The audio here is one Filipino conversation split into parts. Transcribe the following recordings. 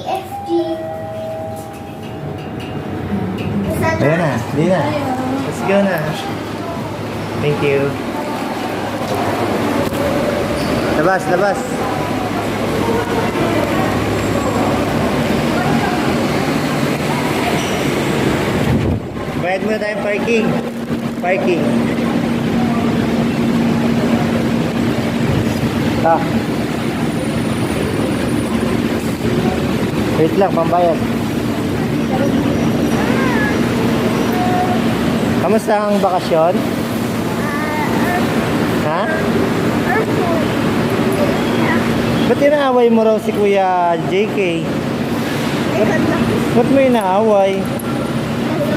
EFG. Ayan na, di na. Let's go na. Thank you. Labas, labas. Bayad muna tayong parking. Parking. Ah. Wait lang, pambayad. Kamusta ang bakasyon? Ha? Ba't inaaway mo raw si Kuya JK? Ba't mo inaaway?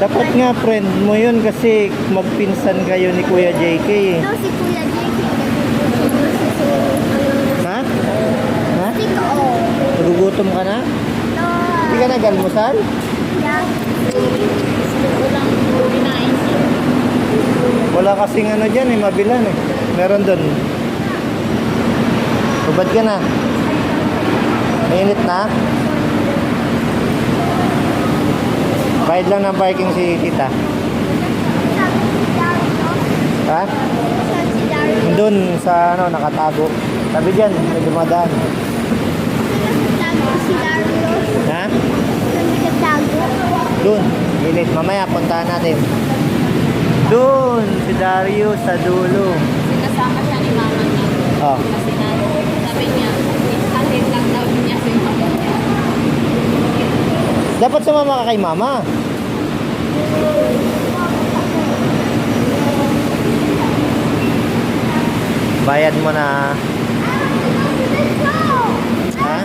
Dapat nga friend mo yun kasi magpinsan kayo ni Kuya JK eh. Ito si Kuya JK. Ha? Ha? Ito. Nagugutom ka na? Hindi ka nag-almusal? Wala kasing ano dyan eh, mabilan eh. Meron doon. Ubad ka na. Mainit na. Bayad lang ng parking si tita. Ha? Doon sa ano, nakatago. Sabi dyan, may dumadaan. Ha? Doon, init. Mamaya puntahan natin. Doon, si Dario sa dulo. Kasama siya ni mama niya. Oh. Kasi sabi niya, isalin lang daw niya si mama niya. Dapat sumama ka kay mama. Bayad mo na. Ha?